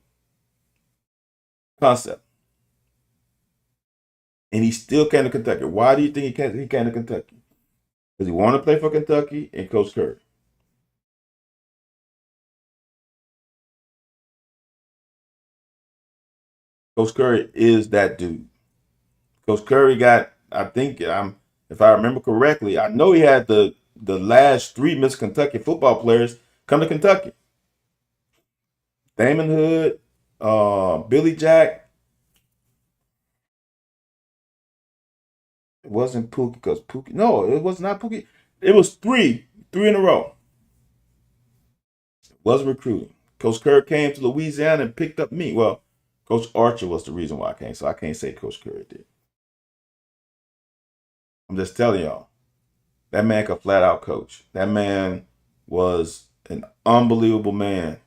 concept. And he still came to Kentucky. Why do you think he came to Kentucky? Because he wanted to play for Kentucky and Coach Curry. Coach Curry is that dude. Coach Curry got, I think, if I remember correctly, I know he had the last 3 Miss Kentucky football players come to Kentucky. Damon Hood, Billy Jack. It wasn't Pookie because Pookie. No, it was not Pookie. It was 3 in a row. It wasn't recruiting. Coach Curry came to Louisiana and picked up me. Well, Coach Archer was the reason why I came, so I can't say Coach Curry did. I'm just telling y'all, that man could flat out coach. That man was an unbelievable man.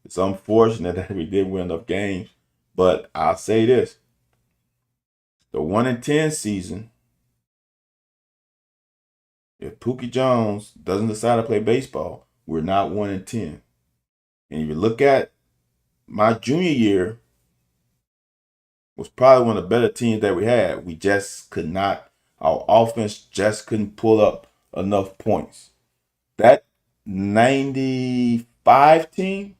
It's unfortunate that we didn't win enough games, but I'll say this. The 1-10 season, if Pookie Jones doesn't decide to play baseball, we're not 1-10. And if you look at my junior year, was probably one of the better teams that we had. We just could not, our offense just couldn't pull up enough points. That 95 team,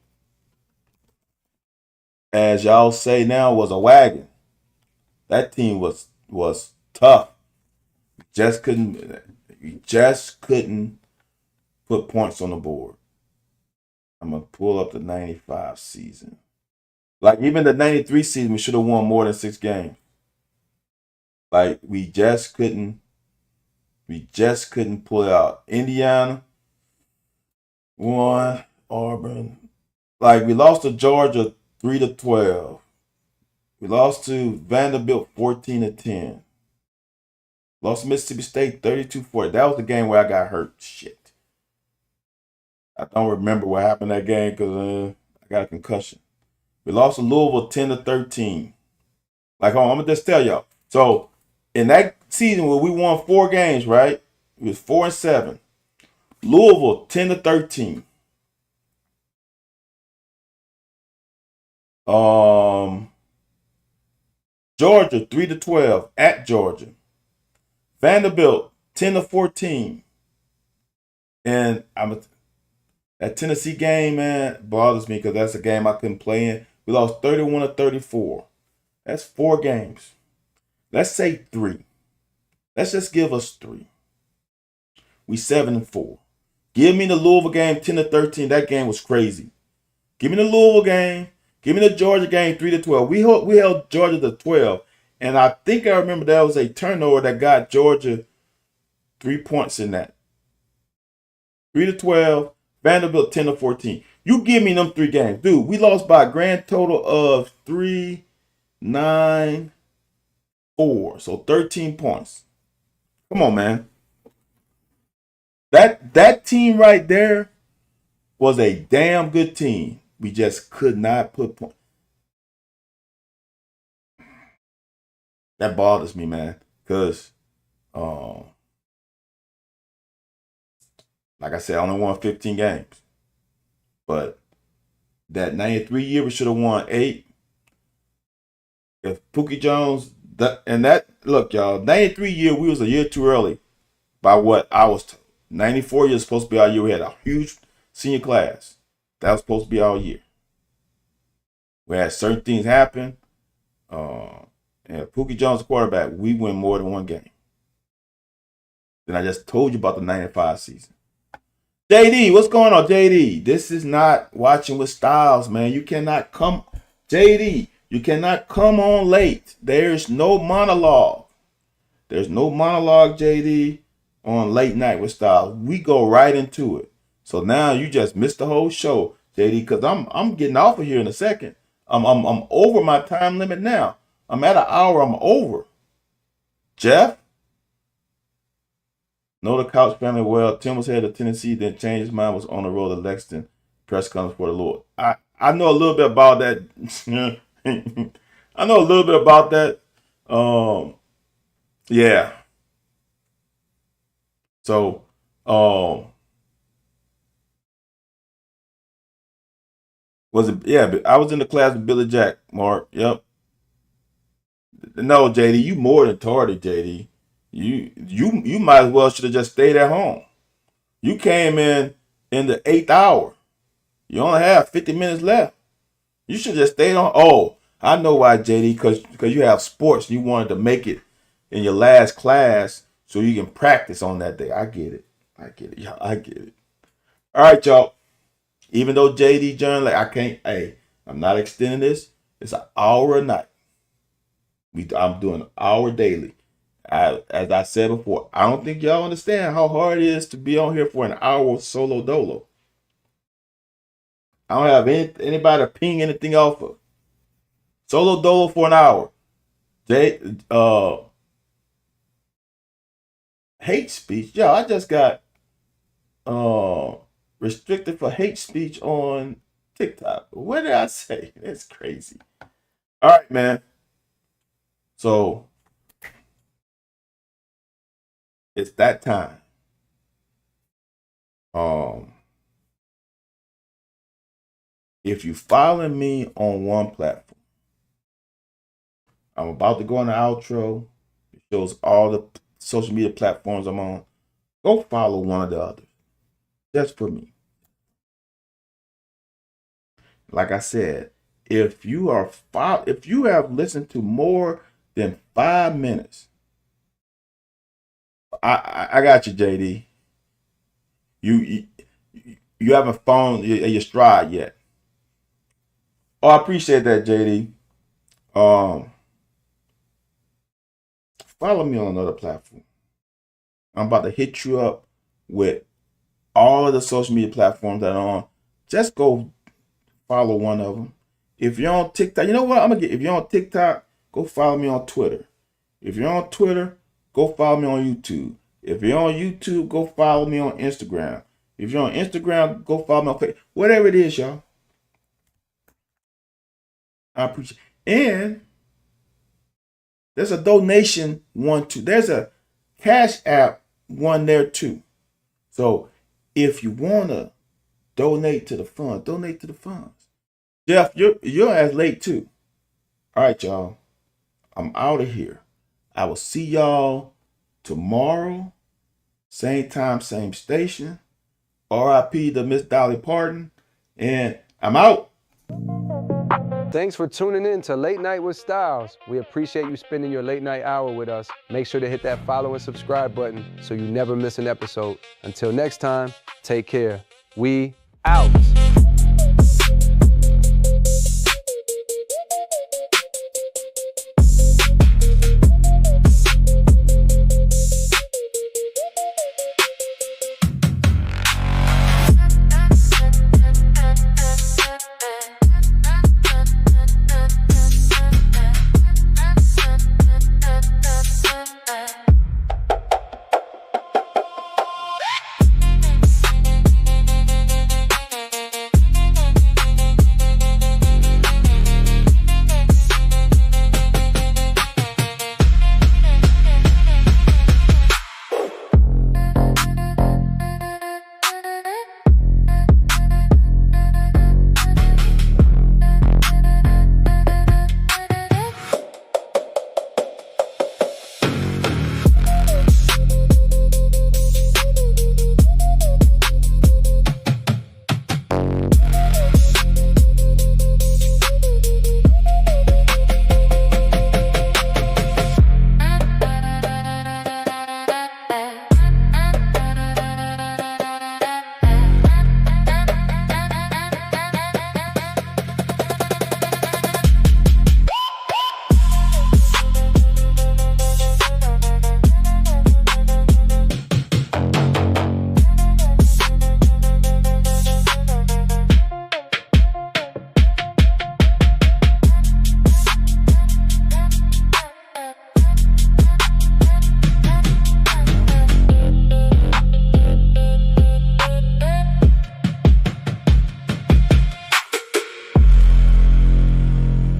as y'all say now, was a wagon. That team was tough. We just couldn't put points on the board. I'm gonna pull up the 95 season. Like even the 93 season, we should have won more than 6 games. Like we just couldn't pull it out. Indiana won, Auburn. Like we lost to Georgia 3-12. We lost to Vanderbilt 14-10. Lost to Mississippi State 32-40. That was the game where I got hurt. Shit. I don't remember what happened that game because I got a concussion. We lost to Louisville 10-13. Like, I'm gonna just tell y'all. So in that season where we won 4 games, right? It was 4-7. Louisville 10-13. Georgia 3-12 at Georgia. Vanderbilt 10-14. And that Tennessee game, man, bothers me because that's a game I couldn't play in. We lost 31-34. That's 4 games. Let's say 3. Let's just give us 3. We 7-4. Give me the Louisville game 10-13. That game was crazy. Give me the Louisville game. Give me the Georgia game 3-12. We held Georgia to 12. And I think I remember that was a turnover that got Georgia 3 points in that. 3-12. Vanderbilt 10-14. You give me them 3 games. Dude, we lost by a grand total of 3, 9, 4. So 13 points. Come on, man. That team right there was a damn good team. We just could not put points. That bothers me, man. Because, like I said, I only won 15 games. But that 93 year, we should have won 8. If Pookie Jones, look, y'all, 93 year, we was a year too early by what I was told. 94 year is supposed to be our year. We had a huge senior class. That was supposed to be our year. We had certain things happen. And Pookie Jones, quarterback, we win more than 1 game. Then I just told you about the 95 season. JD, what's going on, JD? This is not Watching with Styles, man. You cannot come, JD, you cannot come on late. There's no monologue. There's no monologue, JD, on Late Night with Styles. We go right into it. So now you just missed the whole show, JD, because I'm getting off of here in a second. I'm over my time limit now. I'm at an hour. I'm over. Jeff, Know the Couch family well. Tim was headed to Tennessee, then changed his mind, was on the road to Lexington. Press conference for the Lord. I know a little bit about that. I know a little bit about that. Yeah. So, was it? Yeah, but I was in the class with Billy Jack. Mark. Yep. No, JD, you more than tardy, JD. You might as well should have just stayed at home. You came in the 8th hour. You only have 50 minutes left. You should just stay on. Oh, I know why, JD, because you have sports. You wanted to make it in your last class so you can practice on that day. I get it. I get it. I get it. All right, y'all. Even though JD journal, like I can't. Hey, I'm not extending this. It's an hour a night. I'm doing an hour daily. As I said before, I don't think y'all understand how hard it is to be on here for an hour solo dolo. I don't have anybody to ping anything off of. Solo dolo for an hour. Hate speech. Yo, I just got restricted for hate speech on TikTok. What did I say? That's crazy. All right, man. So it's that time. If you follow me on one platform, I'm about to go on the outro. It shows all the social media platforms I'm on. Go follow one of the others. Just for me. Like I said, if you have listened to more than 5 minutes, I got you, JD. You haven't found your stride yet. Oh, I appreciate that, JD. Follow me on another platform. I'm about to hit you up with all of the social media platforms that I'm on. Just go follow one of them. If you're on TikTok, you know what? If you're on TikTok, go follow me on Twitter. If you're on Twitter, go follow me on YouTube. If you're on YouTube, go follow me on Instagram. If you're on Instagram, go follow me on Facebook. Whatever it is, y'all. I appreciate it. And there's a donation one too. There's a Cash App one there too. So if you wanna donate to the fund, donate to the funds. Jeff, you're as late too. All right, y'all. I'm out of here. I will see y'all tomorrow. Same time, same station. RIP to Miss Dolly Parton. And I'm out. Thanks for tuning in to Late Night with Styles. We appreciate you spending your late night hour with us. Make sure to hit that follow and subscribe button so you never miss an episode. Until next time, take care. We out.